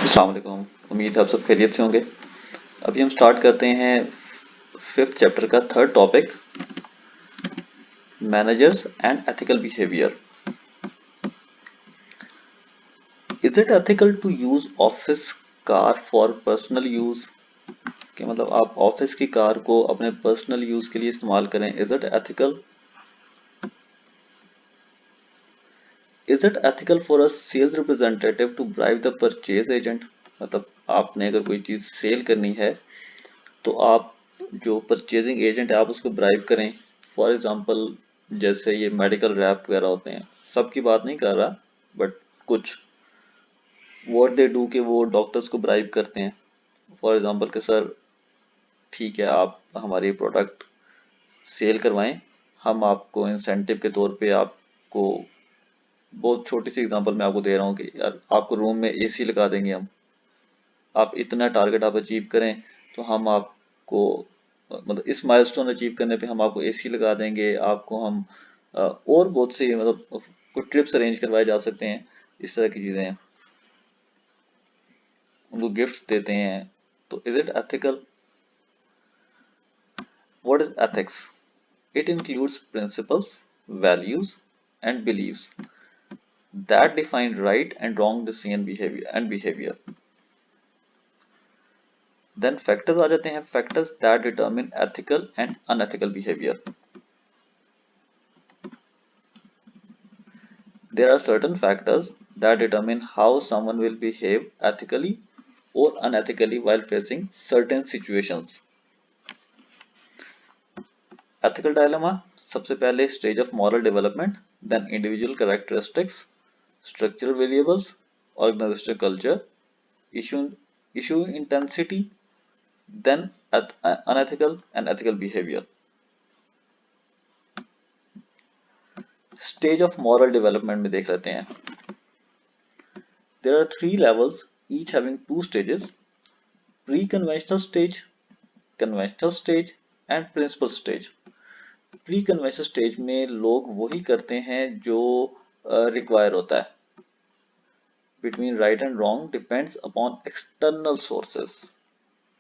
अस्सलाम वालेकुम। उम्मीद है आप सब खैरियत से होंगे। अभी हम स्टार्ट करते हैं 5th चैप्टर का 3rd topic, managers and ethical behaviour. Is it ethical to use office car for personal use? कि मतलब आप ऑफिस की कार को अपने पर्सनल यूज के लिए इस्तेमाल करें, is it ethical? Is it ethical for a sales representative to bribe the purchase agent? मतलब आपने अगर कोई चीज सेल करनी है तो आप जो परचेजिंग एजेंट है आप उसको ब्राइब करें। फॉर एग्जांपल जैसे ये मेडिकल रैप वगैरह होते हैं, सबकी बात नहीं कर रहा, बट कुछ व्हाट दे डू के वो डॉक्टर्स को ब्राइब करते हैं। फॉर एग्जांपल कि सर ठीक है, आप हमारी प्रोडक्ट सेल करवाएं, हम आपको इंसेंटिव के तौर पे आपको, बहुत छोटी सी एग्जांपल मैं आपको दे रहा हूँ कि यार आपको रूम में एसी लगा देंगे हम, आप इतना टारगेट आप अचीव करें तो हम आपको मतलब इस माइलस्टोन अचीव करने पे हम आपको एसी लगा देंगे, आपको हम और बहुत सी मतलब कुछ ट्रिप्स अरेंज करवाए जा सकते हैं। इस तरह की चीज़ें हैं, उनको गिफ्ट्स देते हैं। तो is it ethical? What is ethics? It includes principles, values and beliefs that define right and wrong decision behaviour. Then factors आ जाते हैं, factors that determine ethical and unethical behaviour. There are certain factors that determine how someone will behave ethically or unethically while facing certain situations. Ethical dilemma, सबसे पहले stage of moral development, then individual characteristics, structural variables, organizational culture, issue issue intensity, then unethical and ethical behavior. Stage of moral development में देख लेते हैं. There are 3 levels, each having 2 stages: pre-conventional stage, conventional stage and principle stage. Pre conventional stage में लोग वही करते हैं जो रिक्वायर होता है। Between right and wrong depends upon external sources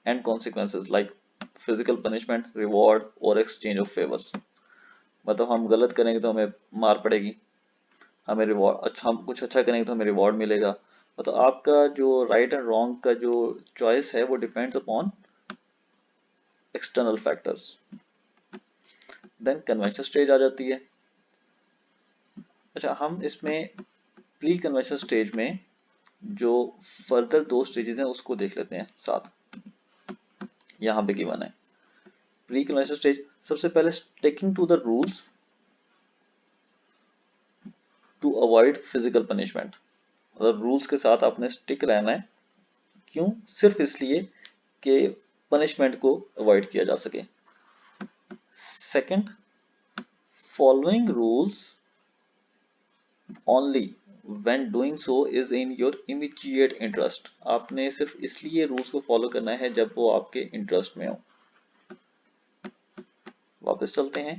and consequences like physical punishment, reward और exchange of favours. मतलब हम गलत करेंगे तो हमें मार पड़ेगी, हमें रिवॉर्ड, अच्छा हम कुछ अच्छा करेंगे तो हमें रिवॉर्ड मिलेगा। मतलब आपका जो राइट एंड रॉन्ग का जो चॉइस है वो depends upon external factors. Then conventional stage आ जाती है। अच्छा, हम इसमें प्री कन्वेंशनल स्टेज में जो फर्दर 2 स्टेजेस हैं उसको देख लेते हैं साथ, यहाँ पे गिवन है। प्री कन्वेंशनल स्टेज, सबसे पहले sticking to the rules to avoid physical punishment. मतलब रूल्स के साथ आपने स्टिक रहना है, क्यों? सिर्फ इसलिए कि पनिशमेंट को अवॉइड किया जा सके। Second, following rules only when doing so is in your immediate interest। आपने सिर्फ इसलिए रूल्स को फॉलो करना है जब वो आपके इंटरेस्ट में हो। वापस चलते हैं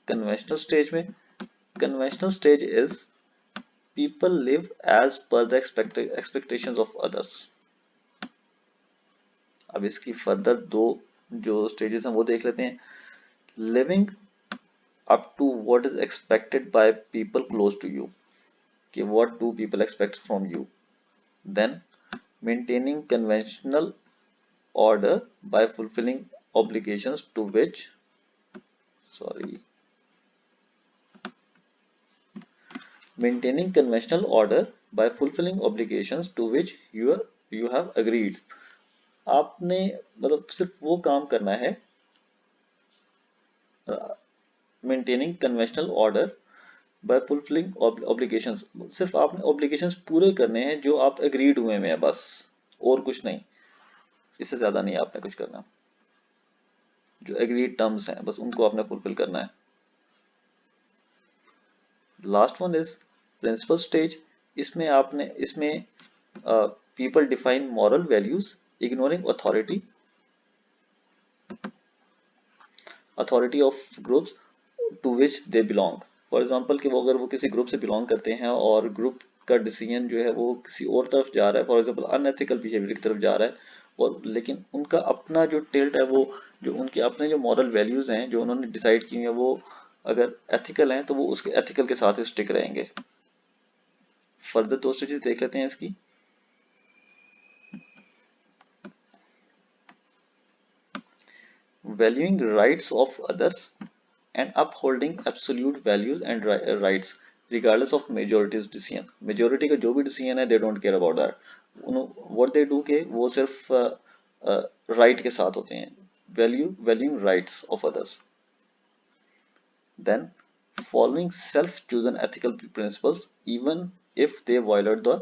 कन्वेंशनल स्टेज में। Conventional stage is people live as per the expectations of others. अब इसकी फर्दर 2 जो स्टेजेस हैं वो देख लेते हैं। Living up to what is expected by people close to you, कि what do people expect from you. Then maintaining conventional order by fulfilling obligations to which maintaining conventional order by fulfilling obligations to which you have agreed। आपने मतलब सिर्फ वो काम करना है, maintaining conventional order by fulfilling obligations, सिर्फ आपने obligations पूरे करने हैं जो आप एग्रीड हुए में है, बस और कुछ नहीं, इससे ज्यादा नहीं आपने कुछ करना। जो एग्रीड टर्म्स हैं बस उनको आपने फुलफिल करना है। Last one is principle stage. इसमें people define moral values ignoring authority of groups to which they belong. For example कि वो अगर वो किसी ग्रुप से बिलोंग करते हैं और ग्रुप आपका डिसीजन जो है वो किसी और तरफ जा रहा है, फॉर एग्जांपल अनएथिकल बिहेवियर की तरफ जा रहा है, और लेकिन उनका अपना जो टिल्ट है, वो जो उनके अपने जो मॉरल वैल्यूज हैं जो उन्होंने डिसाइड की हैं, वो अगर एथिकल हैं तो वो उसके एथिकल के साथ स्टिक रहेंगे। फर्दर दो स्टेजेस देख लेते हैं इसकी। Valuing rights of others and upholding absolute values and rights regardless of majority's decision। majority का जो भी decision है, they don't care about that। what they do के वो सिर्फ right के साथ होते हैं। valuing rights of others, then following self chosen ethical principles even if they violate the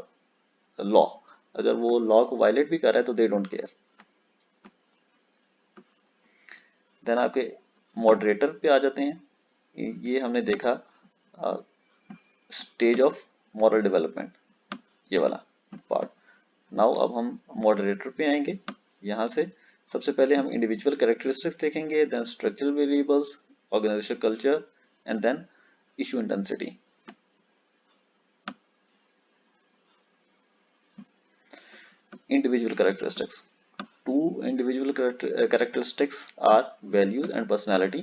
law। अगर वो law को violate भी कर रहा है तो they don't care। then आपके moderator पे आ जाते हैं। ये हमने देखा स्टेज ऑफ मॉरल डेवलपमेंट, ये वाला पार्ट। नाउ अब हम मॉडरेटर पे आएंगे। यहाँ से सबसे पहले हम इंडिविजुअल कैरेक्टरिस्टिक्स देखेंगे, then structural variables, organisational culture, and then issue intensity. Individual characteristics, two individual characteristics are values and personality।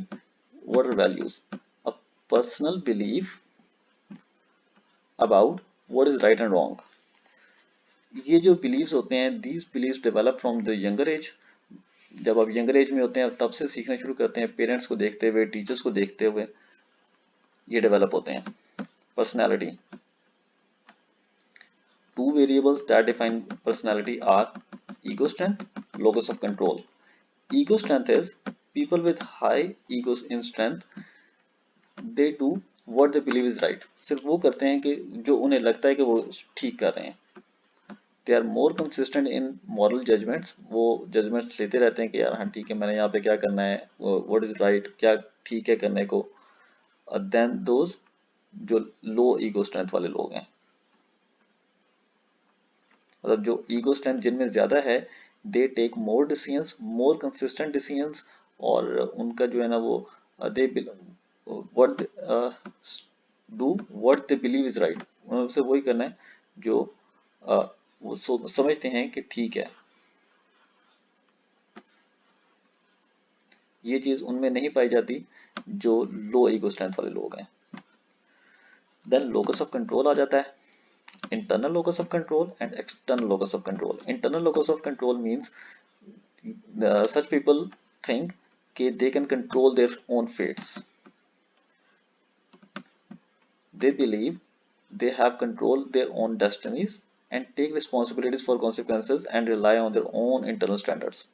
what are values? A personal belief about what is right and wrong। ये जो beliefs होते हैं, these beliefs develop from the younger age। जब आप younger age में होते हैं तब से सीखना शुरू करते हैं, पेरेंट्स को देखते हुए, टीचर्स को देखते हुए ये डेवलप होते हैं। Personality, two variables that define personality are ego strength, locus of control. Ego strength is people with high ego in strength, they do what they believe is right. सिर्फ वो करते हैं कि जो उन्हें लगता है कि वो ठीक कर रहे हैं। They are more consistent in moral judgements, वो जजमेंट्स लेते रहते हैं कि यार हाँ ठीक है, मैंने यहाँ पे क्या करना है, व्हाट इज राइट, क्या ठीक है करने को, देन दोज जो लो ईगो स्ट्रेंथ वाले लोग हैं। मतलब जो ईगो स्ट्रेंथ जिनमें ज्यादा है, they take more decisions, more consistent decisions, और उनका जो है ना वो they what do what they believe is right. उनसे वही करना है जो वो समझते हैं कि ठीक है। ये चीज उनमें नहीं पाई जाती जो लो ईगो स्ट्रेंथ वाले लोग हैं। देन लोकस ऑफ कंट्रोल आ जाता है। Internal locus of control and external locus of control. Internal locus of control means such people think कि they can control their own fates। they believe they have control their own destinies and take responsibilities for consequences and rely on their own internal standards।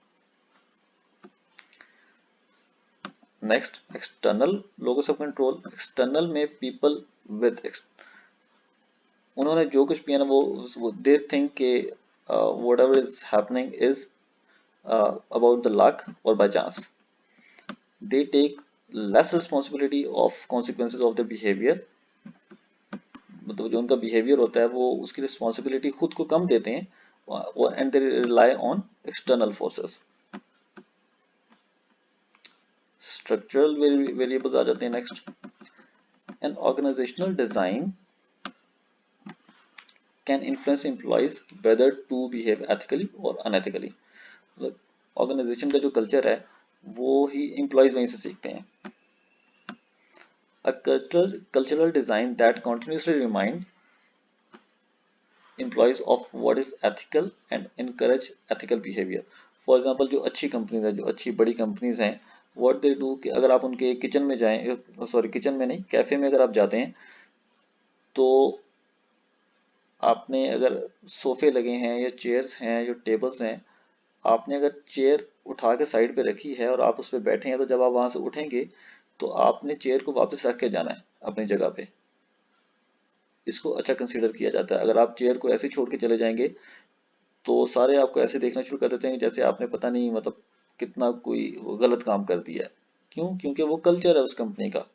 Next external locus of control. External में people with उन्होंने जो कुछ भी है ना वो they think के whatever is happening is about the luck और by chance. They take less responsibility of consequences of the behaviour. मतलब जो उनका बिहेवियर होता है वो उसकी रिस्पॉन्सिबिलिटी खुद को कम देते हैं, और and they rely on external forces. Structural variables आ जाते हैं next. An organisational design can influence employees whether to behave ethically और अनएथिकली। मतलब ऑर्गेनाइजेशन का जो कल्चर है वो ही एम्प्लॉइज वहीं से सीखते हैं। A cultural design that continuously remind employees of what is ethical and encourage ethical behavior। For example, जो अच्छी कंपनीज है, जो अच्छी बड़ी कंपनीज हैं, what they do कि अगर आप उनके किचन में जाएं, सॉरी किचन में नहीं, कैफे में अगर आप जाते हैं तो आपने अगर सोफे लगे हैं या चेयर्स हैं या टेबल्स हैं, आपने अगर चेयर उठा के साइड पे रखी है और आप उस पर बैठे हैं, तो जब आप वहां से उठेंगे तो आपने चेयर को वापस रख के जाना है अपनी जगह पे। इसको अच्छा कंसीडर किया जाता है। अगर आप चेयर को ऐसे छोड़ के चले जाएंगे तो सारे आपको ऐसे देखना शुरू कर देते हैं जैसे आपने पता नहीं मतलब कितना कोई गलत काम कर दिया है। क्यों? क्योंकि वो कल्चर है उस कंपनी का।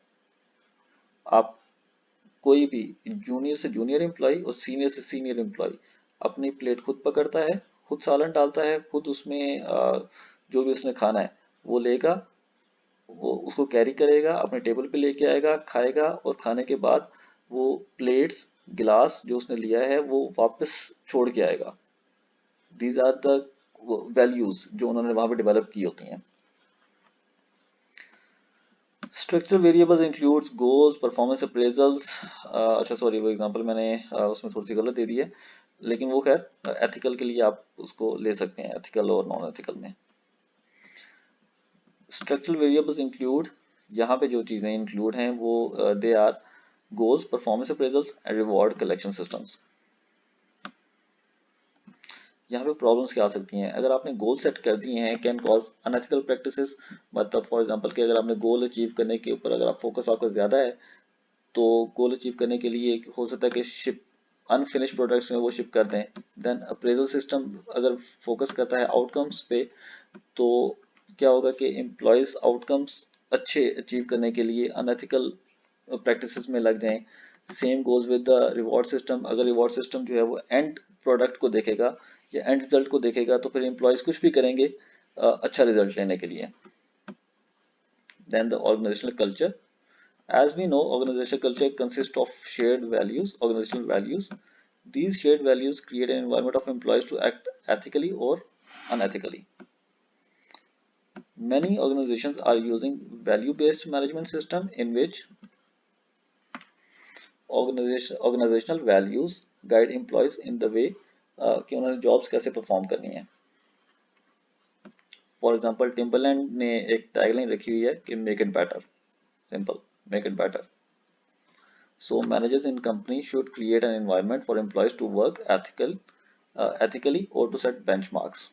आप कोई भी जूनियर से जूनियर एम्प्लॉय और सीनियर से सीनियर एम्प्लॉय अपनी प्लेट खुद पकड़ता है, खुद सालन डालता है, खुद उसमें जो भी उसने खाना है वो लेगा, वो उसको कैरी करेगा, अपने टेबल पे लेके आएगा, खाएगा, और खाने के बाद वो प्लेट्स गिलास जो उसने लिया है वो वापस छोड़ के आएगा। दीज आर द वैल्यूज जो उन्होंने वहां पे डेवलप की होती हैं। Structural variables includes goals, performance appraisals. अच्छा सॉरी, वो एग्जांपल मैंने उसमें थोड़ी सी गलत दे दी है, लेकिन वो खैर एथिकल के लिए आप उसको ले सकते हैं, एथिकल और नॉन एथिकल में। स्ट्रक्चरल वेरिएबल्स इंक्लूड, यहाँ पे जो चीज़ें इंक्लूड हैं वो they are goals, performance appraisals and reward collection systems. यहाँ पे प्रॉब्लम्स क्या आ सकती हैं, अगर आपने गोल सेट कर दिए हैं, कैन कॉज अनएथिकल प्रैक्टिसेस। मतलब फॉर एग्जांपल कि अगर आपने गोल अचीव करने के ऊपर अगर आप फोकस आपका ज़्यादा है, तो गोल अचीव करने के लिए हो सकता है कि शिप अनफिनिश प्रोडक्ट्स में वो शिप कर दें। देन अप्रेजल सिस्टम अगर फोकस करता है आउटकम्स पे, तो क्या होगा कि एम्प्लॉयज आउटकम्स अच्छे अचीव करने के लिए अनएथिकल प्रैक्टिसेस में लग जाएं। Same goes with the reward system, अगर रिवॉर्ड सिस्टम जो है वो एंड प्रोडक्ट को देखेगा या एंड रिजल्ट को देखेगा, तो फिर एम्प्लॉयज कुछ भी करेंगे अच्छा रिजल्ट लेने के लिए। Then the organisational culture, as we know, organizational culture consists of shared values, organizational values. These shared values create an environment of employees to act ethically or unethically. Many organizations are using value-based management system in which organizational values guide employees in the way कि उन्होंने jobs कैसे perform करनी है। For example, Timberland ने एक tagline रखी हुई है कि make it better, simple, make it better. So managers in company should create an environment for employees to work ethically or to set benchmarks.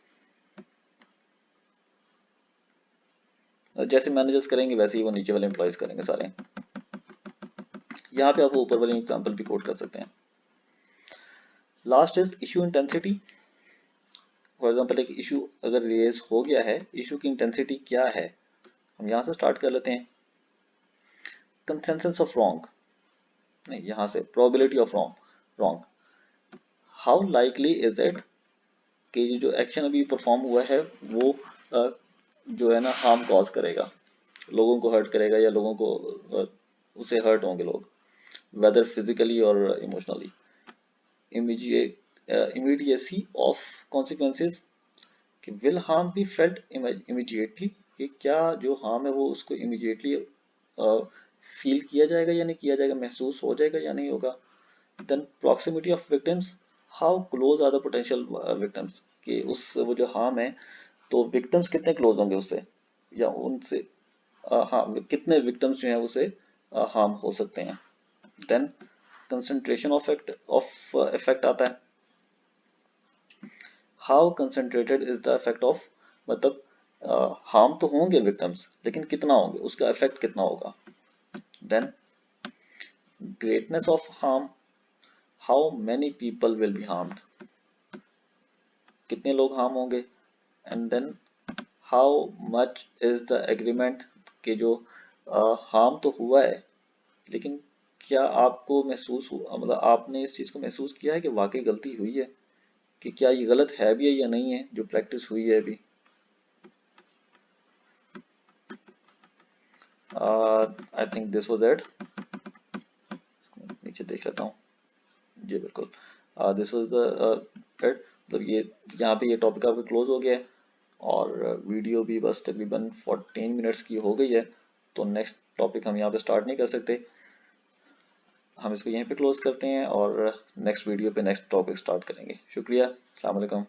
जैसे मैनेजर्स करेंगे वैसे ही वो नीचे वाले एम्प्लॉयज करेंगे सारे। यहाँ पे आप ऊपर वाले एग्जांपल भी कोट कर सकते हैं। Last is issue intensity. For example एक इशू अगर रेज हो गया है, इशू की इंटेंसिटी क्या है, हम यहाँ से स्टार्ट कर लेते हैं। कंसेंसस ऑफ रॉन्ग, नहीं यहाँ से probability of wrong. How likely is it कि जो एक्शन अभी परफॉर्म हुआ है वो जो है ना हार्म कॉज करेगा, लोगों को हर्ट करेगा या लोगों को उसे हर्ट होंगे लोग, वेदर फिजिकली और इमोशनली। इमीडिएसी ऑफ कॉन्सिक्वेंसेस, कि will harm be felt immediately, कि क्या जो हार्म है वो उसको इमीडिएटली फील किया जाएगा या नहीं किया जाएगा, महसूस हो जाएगा या नहीं होगा। Then proximity of victims, how close are the potential victims, कि उस वो जो हार्म है तो विक्टिम्स कितने क्लोज होंगे उससे या उनसे हाँ कितने विक्टिम्स जो हैं उसे हार्म हो सकते हैं। देन कंसंट्रेशन ऑफ इफेक्ट आता है, how concentrated is the effect of, मतलब हार्म तो होंगे विक्टिम्स लेकिन कितना होंगे, उसका इफेक्ट कितना होगा। Then greatness of harm, how many people will be harmed, कितने लोग हार्म होंगे। And then how much is the agreement, कि जो हार्म तो हुआ है लेकिन क्या आपको महसूस हुआ, मतलब आपने इस चीज़ को महसूस किया है कि वाकई गलती हुई है, कि क्या ये गलत है भी है या नहीं है जो प्रैक्टिस हुई है अभी। I think this was it, नीचे देख लेता हूँ जी बिल्कुल। दिस वाज द इट, मतलब ये यहाँ पे ये टॉपिक आपका क्लोज हो गया है और वीडियो भी बस तकरीबन 14 मिनट्स की हो गई है, तो नेक्स्ट टॉपिक हम यहाँ पे स्टार्ट नहीं कर सकते, हम इसको यहीं पे क्लोज करते हैं और नेक्स्ट वीडियो पे नेक्स्ट टॉपिक स्टार्ट करेंगे। शुक्रिया, अस्सलाम वालेकुम।